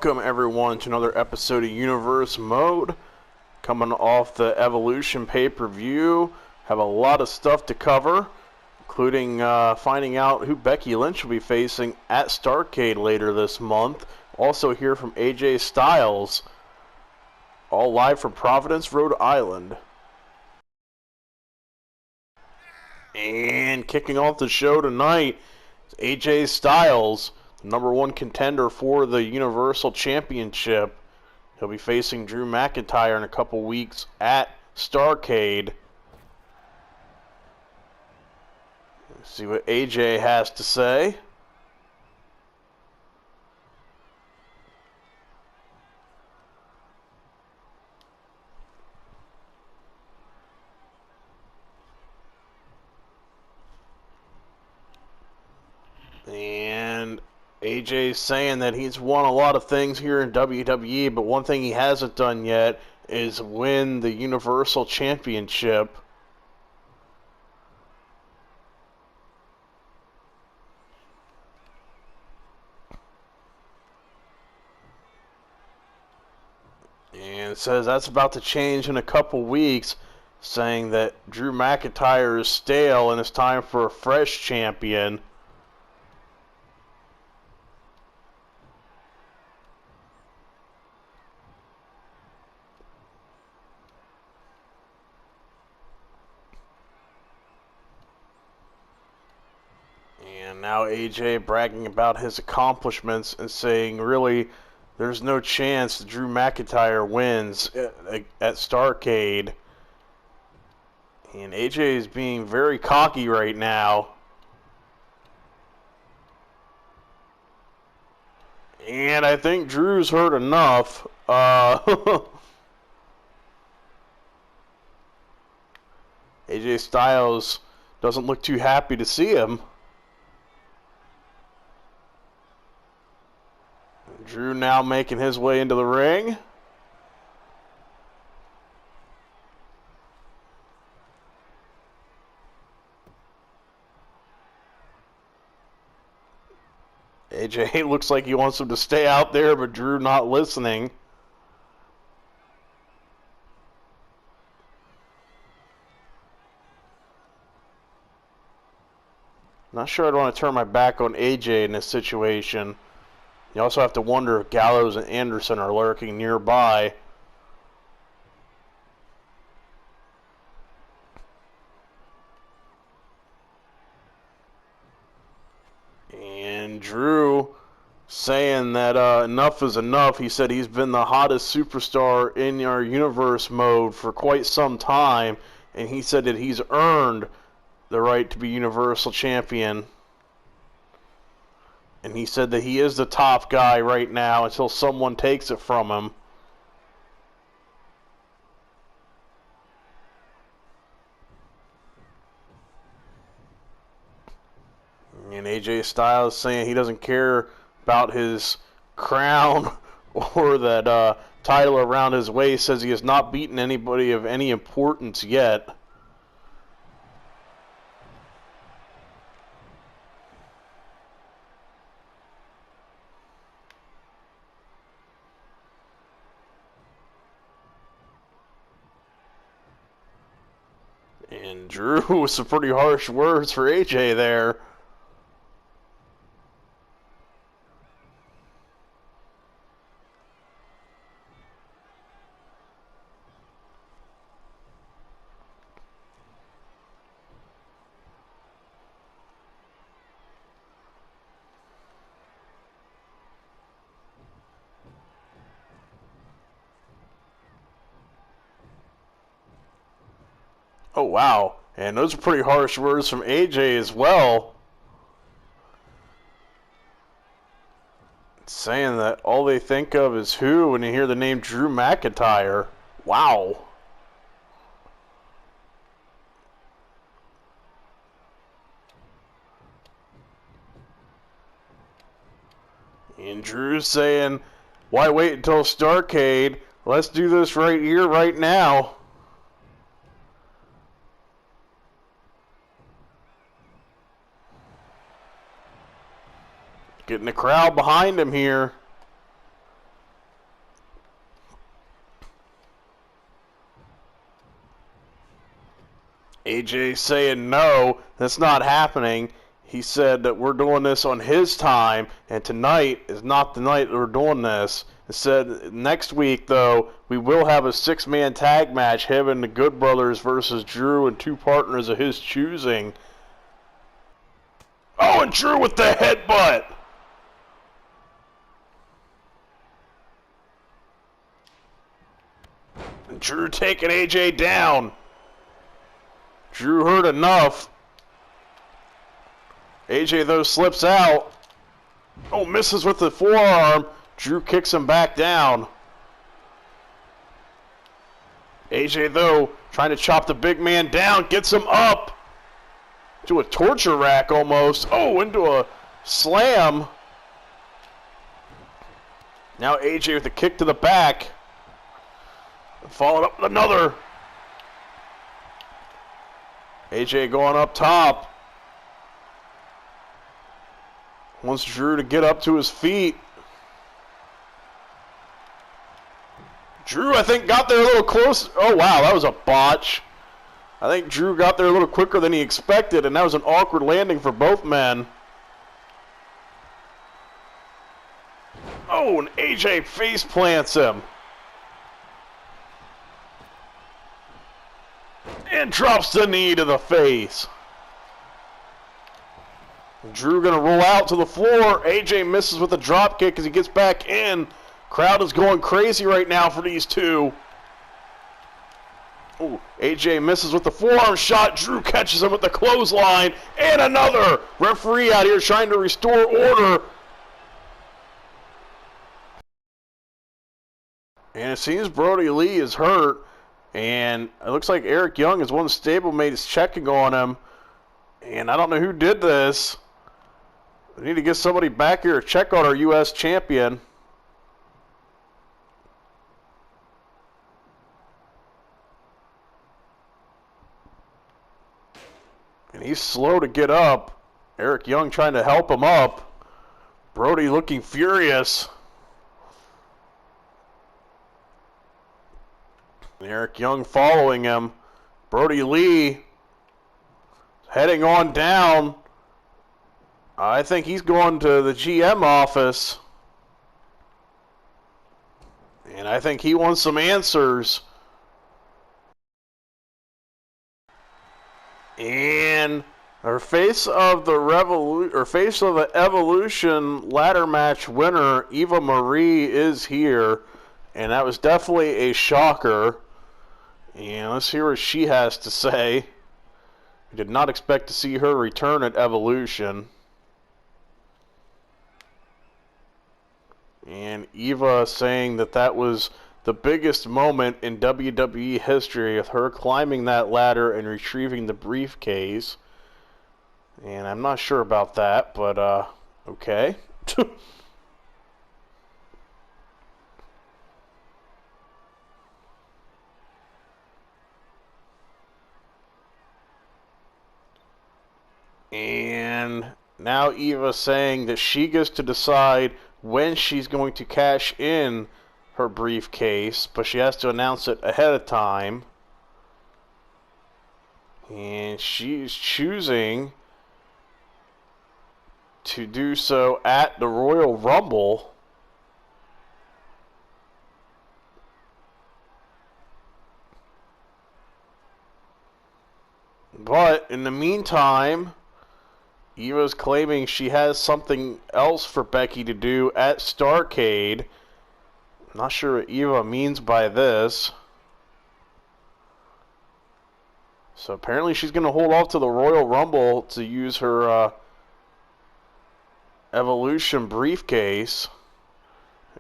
Welcome everyone to another episode of Universe Mode. Coming off the Evalution pay-per-view. Have a lot of stuff to cover, including finding out who Becky Lynch will be facing at Starrcade later this month. Also hear from AJ Styles. All live from Providence, Rhode Island. And kicking off the show tonight is AJ Styles, the #1 contender for the Universal Championship. He'll be facing Drew McIntyre in a couple weeks at Starrcade. Let's see what AJ has to say. And AJ's saying that he's won a lot of things here in WWE, but one thing he hasn't done yet is win the Universal Championship. And it says that's about to change in a couple weeks, saying that Drew McIntyre is stale and it's time for a fresh champion. And now AJ bragging about his accomplishments and saying, really, there's no chance that Drew McIntyre wins at Starrcade. And AJ is being very cocky right now. And I think Drew's heard enough. AJ Styles doesn't look too happy to see him. Drew now making his way into the ring. AJ looks like he wants him to stay out there, but Drew not listening. Not sure I'd want to turn my back on AJ in this situation. You also have to wonder if Gallows and Anderson are lurking nearby. And Drew saying that enough is enough. He said he's been the hottest superstar in our Universe Mode for quite some time. And he said that he's earned the right to be Universal Champion. And he said that he is the top guy right now until someone takes it from him. And AJ Styles saying he doesn't care about his crown or that title around his waist. Says he has not beaten anybody of any importance yet. And Drew with some pretty harsh words for AJ there. Oh, wow. And those are pretty harsh words from AJ as well. Saying that all they think of is who when you hear the name Drew McIntyre. Wow. And Drew's saying, why wait until Starrcade? Let's do this right here, right now. Getting the crowd behind him here. AJ saying no, that's not happening. He said that we're doing this on his time, and tonight is not the night that we're doing this. He said next week, though, we will have a 6-man tag match, him and the Good Brothers versus Drew and 2 partners of his choosing. Oh, and Drew with the headbutt! And Drew taking AJ down. Drew hurt enough. AJ, though, slips out. Oh, misses with the forearm. Drew kicks him back down. AJ, though, trying to chop the big man down, gets him up to a torture rack almost. Oh, into a slam. Now AJ with a kick to the back. Followed up with another. AJ going up top. Wants Drew to get up to his feet. Drew, I think, got there a little close. Oh, wow, that was a botch. I think Drew got there a little quicker than he expected, and that was an awkward landing for both men. Oh, and AJ face plants him. And drops the knee to the face. Drew gonna roll out to the floor. AJ misses with a drop kick as he gets back in. Crowd is going crazy right now for these two. Oh, AJ misses with the forearm shot. Drew catches him with the clothesline. And another. Referee out here trying to restore order. And it seems Brodie Lee is hurt. And it looks like Eric Young is one of the stablemates checking on him. And I don't know who did this. We need to get somebody back here to check on our U.S. champion. And he's slow to get up. Eric Young trying to help him up. Brodie looking furious. And Eric Young following him. Brodie Lee heading on down. I think he's going to the GM office. And I think he wants some answers. And our face of the Evolution ladder match winner, Eva Marie, is here. And that was definitely a shocker. And let's hear what she has to say. We did not expect to see her return at Evolution. And Eva saying that that was the biggest moment in WWE history of her climbing that ladder and retrieving the briefcase. And I'm not sure about that, but okay. And now Eva saying that she gets to decide when she's going to cash in her briefcase, but she has to announce it ahead of time. And she's choosing to do so at the Royal Rumble. But in the meantime, Eva's claiming she has something else for Becky to do at Starrcade. Not sure what Eva means by this. So apparently she's going to hold off to the Royal Rumble to use her Evolution briefcase.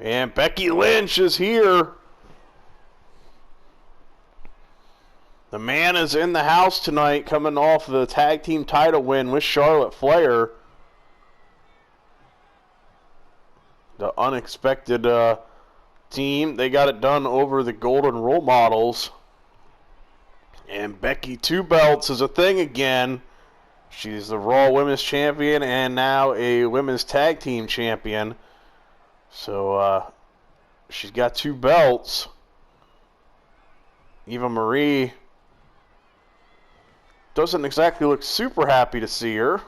And Becky Lynch is here. The man is in the house tonight, coming off the tag team title win with Charlotte Flair. The unexpected team, they got it done over the Golden Role Models. And Becky 2 belts is a thing again. She's the Raw Women's Champion and now a Women's Tag Team Champion. So she's got 2 belts. Eva Marie doesn't exactly look super happy to see her.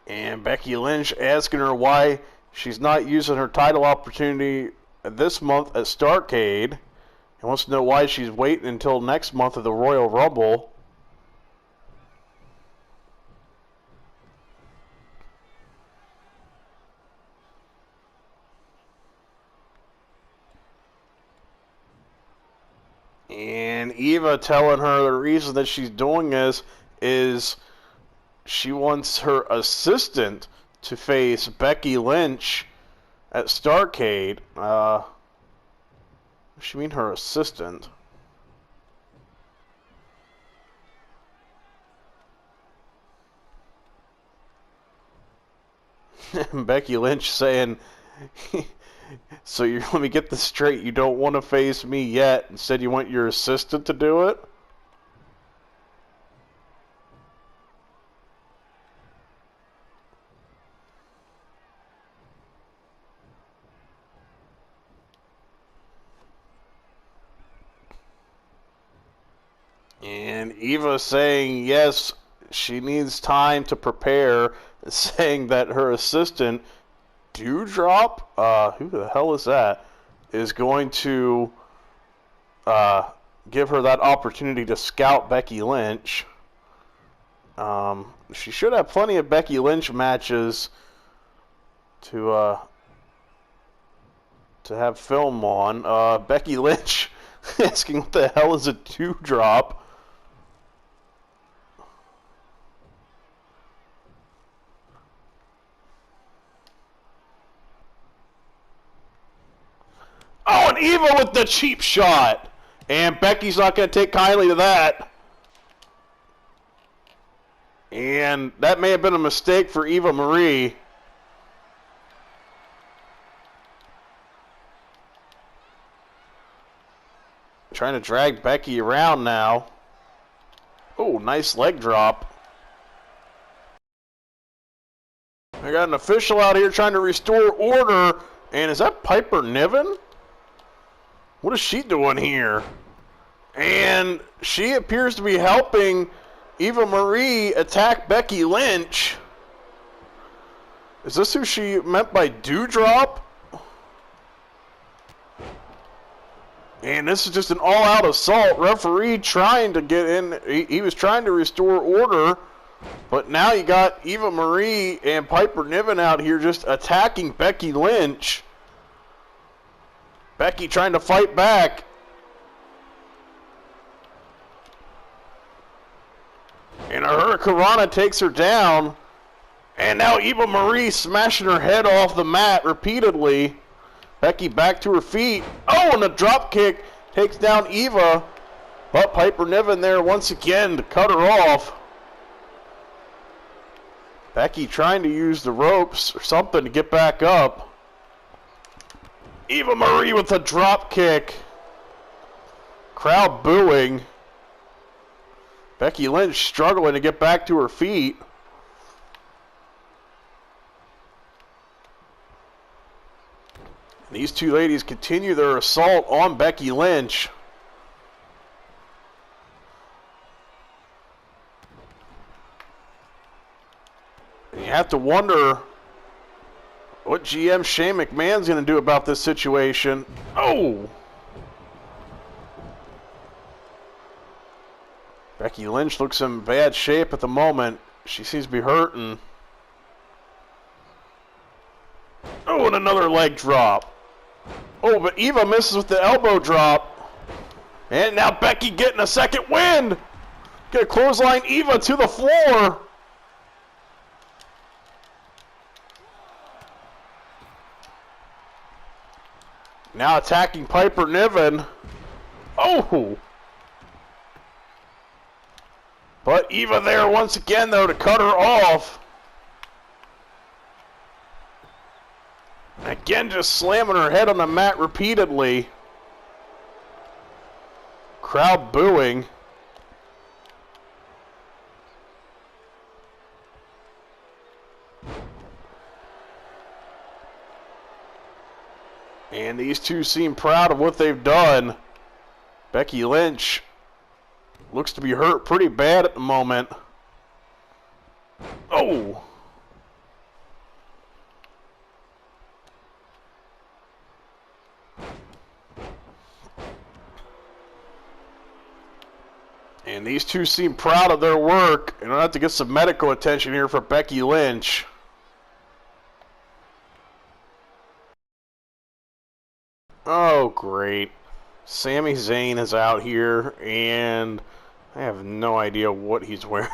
And Becky Lynch asking her why she's not using her title opportunity this month at Starrcade. He wants to know why she's waiting until next month at the Royal Rumble. And Eva telling her the reason that she's doing this is she wants her assistant to face Becky Lynch at Starrcade. She mean her assistant? Becky Lynch saying, so let me get this straight, you don't want to face me yet, instead you want your assistant to do it? And Eva saying yes, she needs time to prepare, saying that her assistant, Dewdrop, who the hell is that, is going to give her that opportunity to scout Becky Lynch. She should have plenty of Becky Lynch matches to have film on. Becky Lynch asking what the hell is a Dewdrop. Oh, and Eva with the cheap shot. And Becky's not going to take kindly to that. And that may have been a mistake for Eva Marie. Trying to drag Becky around now. Oh, nice leg drop. I got an official out here trying to restore order. And is that Piper Niven? What is she doing here? And she appears to be helping Eva Marie attack Becky Lynch. Is this who she meant by Dewdrop? And this is just an all-out assault. Referee trying to get in. He was trying to restore order. But now you got Eva Marie and Piper Niven out here just attacking Becky Lynch. Becky trying to fight back. And a Hurricanrana takes her down. And now Eva Marie smashing her head off the mat repeatedly. Becky back to her feet. Oh, and a drop kick takes down Eva. But Piper Niven there once again to cut her off. Becky trying to use the ropes or something to get back up. Eva Marie with a drop kick. Crowd booing. Becky Lynch struggling to get back to her feet. These two ladies continue their assault on Becky Lynch. And you have to wonder what GM Shane McMahon's going to do about this situation. Oh! Becky Lynch looks in bad shape at the moment. She seems to be hurting. Oh, and another leg drop. Oh, but Eva misses with the elbow drop. And now Becky getting a second wind. Gonna clothesline Eva to the floor. Now attacking Piper Niven. Oh! But Eva there once again, though, to cut her off. Again, just slamming her head on the mat repeatedly. Crowd booing. And these two seem proud of what they've done. Becky Lynch looks to be hurt pretty bad at the moment. Oh! And these two seem proud of their work. And I'll have to get some medical attention here for Becky Lynch. Oh, great. Sami Zayn is out here, and I have no idea what he's wearing.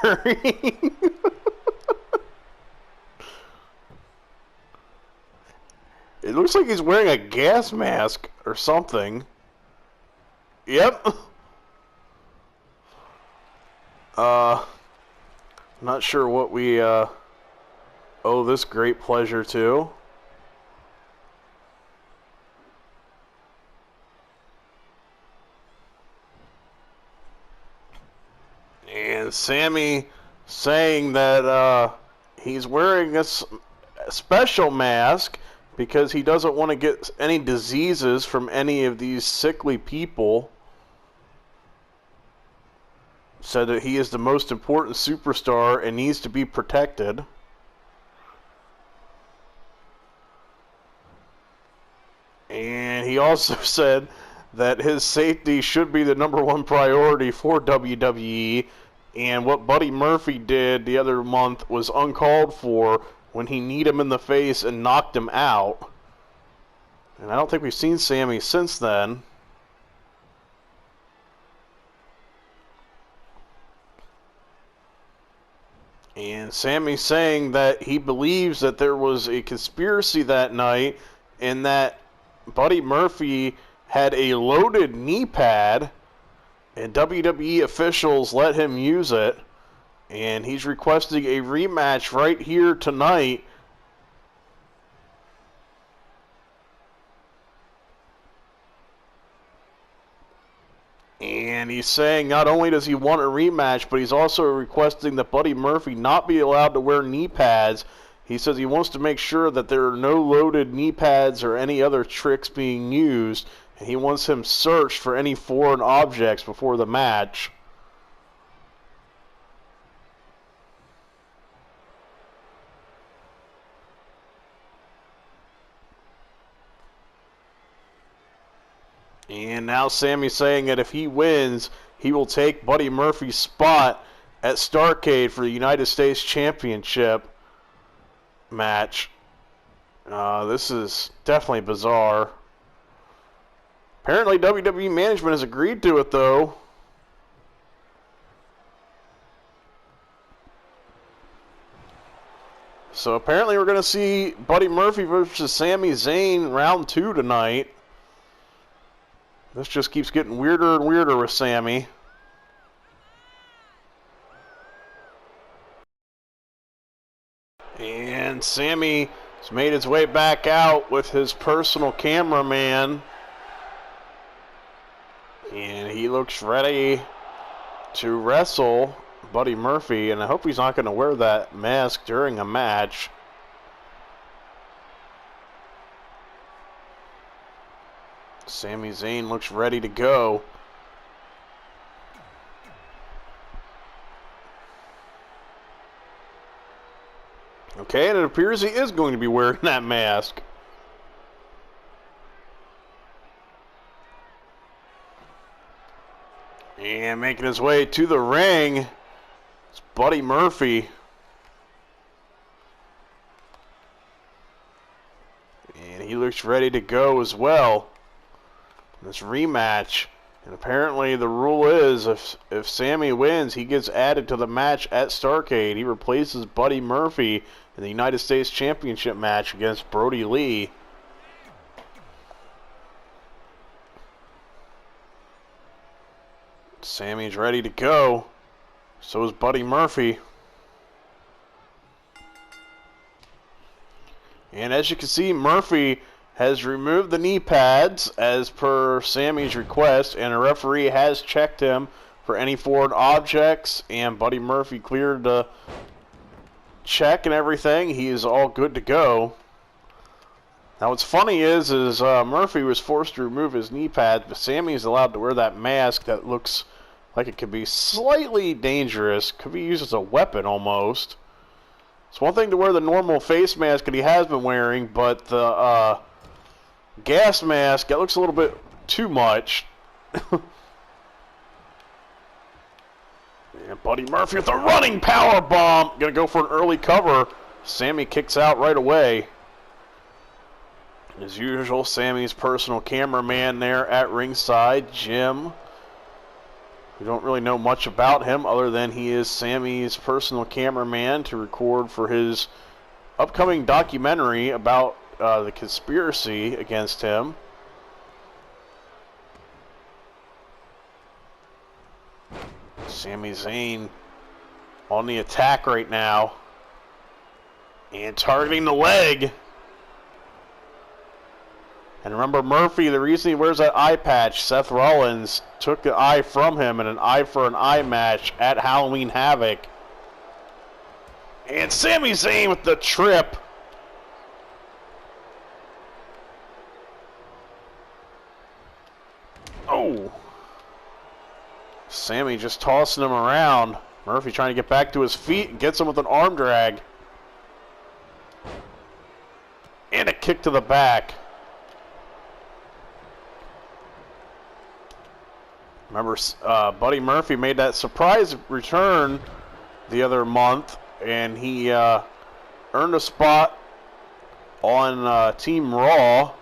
It looks like he's wearing a gas mask or something. Yep. Not sure what we owe this great pleasure to. And Sami saying that he's wearing a special mask because he doesn't want to get any diseases from any of these sickly people. Said that he is the most important superstar and needs to be protected. And he also said that his safety should be the #1 priority for WWE, and what Buddy Murphy did the other month was uncalled for when he kneed him in the face and knocked him out. And I don't think we've seen Sami since then. And Sami saying that he believes that there was a conspiracy that night and that Buddy Murphy had a loaded knee pad and WWE officials let him use it. And he's requesting a rematch right here tonight. And he's saying not only does he want a rematch, but he's also requesting that Buddy Murphy not be allowed to wear knee pads. He says he wants to make sure that there are no loaded knee pads or any other tricks being used. And he wants him searched for any foreign objects before the match. And now Sami's saying that if he wins, he will take Buddy Murphy's spot at Starrcade for the United States Championship match. This is definitely bizarre. Apparently WWE management has agreed to it, though. So apparently we're going to see Buddy Murphy versus Sami Zayn round 2 tonight. This just keeps getting weirder and weirder with Sami. And Sami has made his way back out with his personal cameraman. And he looks ready to wrestle Buddy Murphy. And I hope he's not going to wear that mask during a match. Sami Zayn looks ready to go. Okay, and it appears he is going to be wearing that mask. And making his way to the ring, it's Buddy Murphy. And he looks ready to go as well. This rematch. And apparently the rule is if Sami wins, he gets added to the match at Starrcade. He replaces Buddy Murphy in the United States Championship match against Brodie Lee. Sami's ready to go. So is Buddy Murphy. And as you can see, Murphy has removed the knee pads as per Sami's request, and a referee has checked him for any foreign objects, and Buddy Murphy cleared the check and everything. He is all good to go. Now what's funny is Murphy was forced to remove his knee pads, but Sami's allowed to wear that mask that looks like it could be slightly dangerous. Could be used as a weapon almost. It's one thing to wear the normal face mask that he has been wearing, but the gas mask, that looks a little bit too much. And Buddy Murphy with a running power bomb. Gonna go for an early cover. Sami kicks out right away. As usual, Sami's personal cameraman there at ringside, Jim. We don't really know much about him other than he is Sami's personal cameraman to record for his upcoming documentary about the conspiracy against him. Sami Zayn on the attack right now and targeting the leg. And remember, Murphy, the reason he wears that eye patch, Seth Rollins took the eye from him in an eye for an eye match at Halloween Havoc. And Sami Zayn with the trip. Oh. Sami just tossing him around. Murphy trying to get back to his feet and gets him with an arm drag. And a kick to the back. Remember, Buddy Murphy made that surprise return the other month, and he earned a spot on Team Raw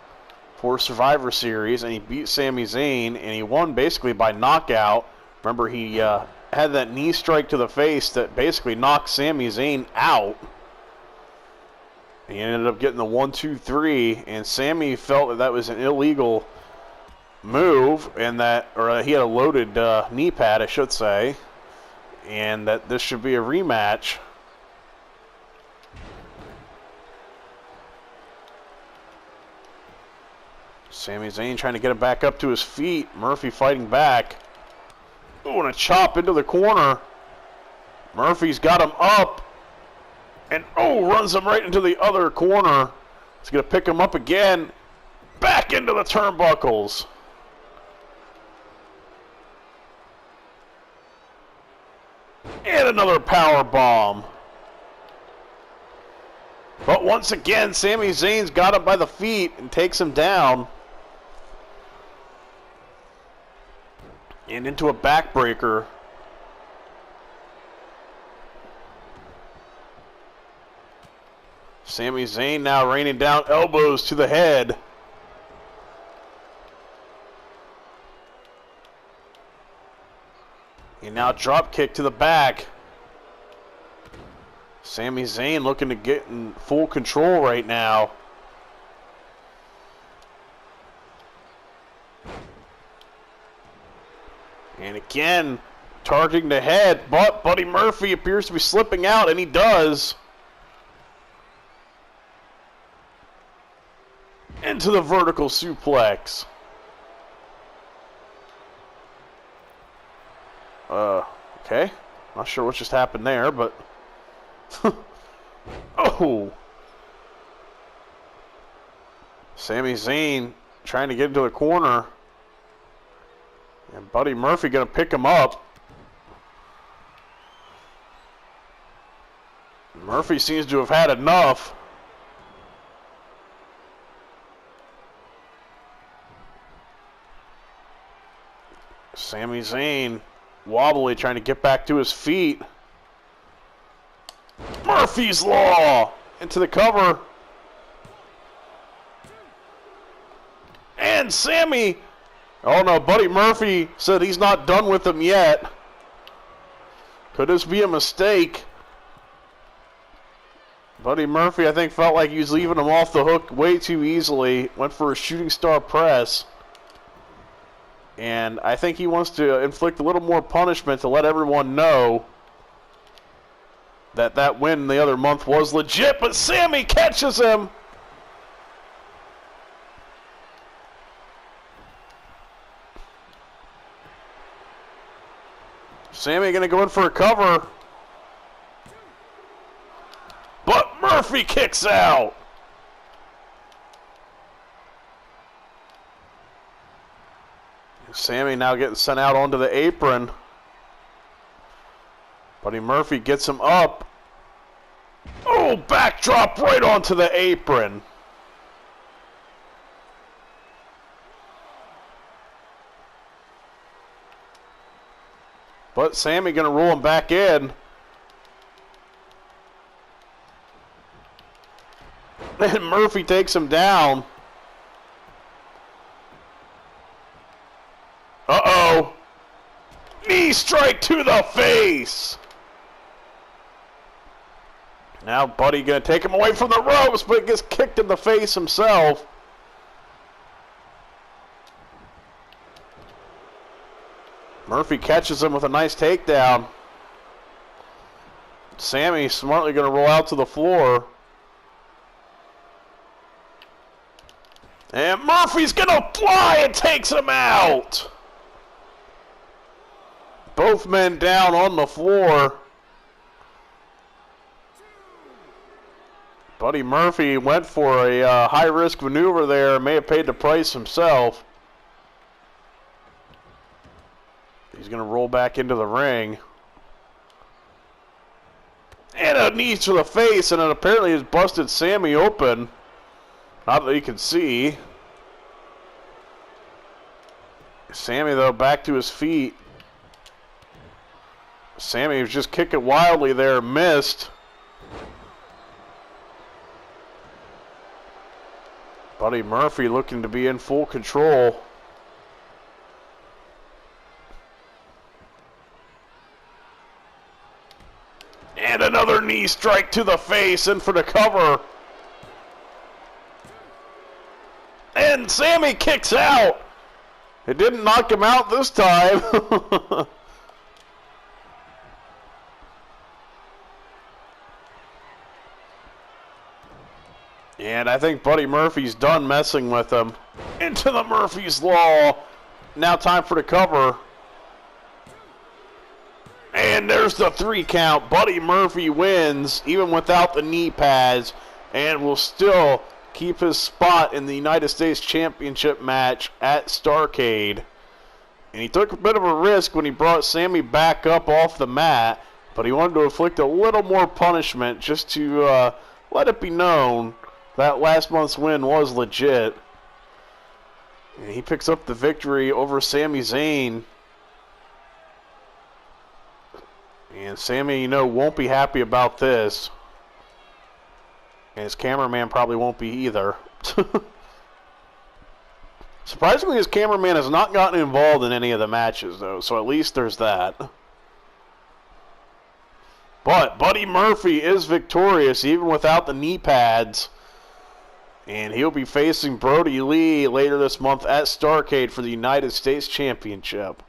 for Survivor Series, and he beat Sami Zayn, and he won basically by knockout. Remember, he had that knee strike to the face that basically knocked Sami Zayn out. He ended up getting the 1-2-3, and Sami felt that that was an illegal move, and that, or he had a loaded knee pad, I should say, and that this should be a rematch. Sami Zayn trying to get him back up to his feet. Murphy fighting back. Oh, and a chop into the corner. Murphy's got him up. And, oh, runs him right into the other corner. He's going to pick him up again. Back into the turnbuckles. And another power bomb. But once again, Sami Zayn's got him by the feet and takes him down. And into a backbreaker. Sami Zayn now raining down elbows to the head. And now drop kick to the back. Sami Zayn looking to get in full control right now. And again, targeting the head, but Buddy Murphy appears to be slipping out, and he does. Into the vertical suplex. Okay. Not sure what just happened there, but... Oh! Sami Zayn trying to get into the corner. And Buddy Murphy going to pick him up. Murphy seems to have had enough. Sami Zayn wobbly trying to get back to his feet. Murphy's Law into the cover. And Sami... Oh no, Buddy Murphy said he's not done with him yet. Could this be a mistake? Buddy Murphy, I think, felt like he was leaving him off the hook way too easily. Went for a shooting star press. And I think he wants to inflict a little more punishment to let everyone know that that win the other month was legit. But Sami catches him. Sami going to go in for a cover. But Murphy kicks out. Sami now getting sent out onto the apron. Buddy Murphy gets him up. Oh, backdrop right onto the apron. But Sami going to roll him back in. And Murphy takes him down. Uh-oh. Knee strike to the face. Now Buddy going to take him away from the ropes, but gets kicked in the face himself. Murphy catches him with a nice takedown. Sami smartly going to roll out to the floor. And Murphy's going to fly and takes him out. Both men down on the floor. Buddy Murphy went for a high-risk maneuver there. May have paid the price himself. He's going to roll back into the ring. And a knee to the face, and it apparently has busted Sami open. Not that you can see. Sami, though, back to his feet. Sami was just kicking wildly there, missed. Buddy Murphy looking to be in full control. And another knee strike to the face, in for the cover. And Sami kicks out. It didn't knock him out this time. And I think Buddy Murphy's done messing with him. Into the Murphy's Law. Now time for the cover. And there's the 3 count. Buddy Murphy wins, even without the knee pads, and will still keep his spot in the United States Championship match at Starrcade. And he took a bit of a risk when he brought Sami back up off the mat, but he wanted to inflict a little more punishment just to let it be known that last month's win was legit. And he picks up the victory over Sami Zayn. And Sami, you know, won't be happy about this. And his cameraman probably won't be either. Surprisingly, his cameraman has not gotten involved in any of the matches, though, so at least there's that. But Buddy Murphy is victorious, even without the knee pads. And he'll be facing Brodie Lee later this month at Starrcade for the United States Championship.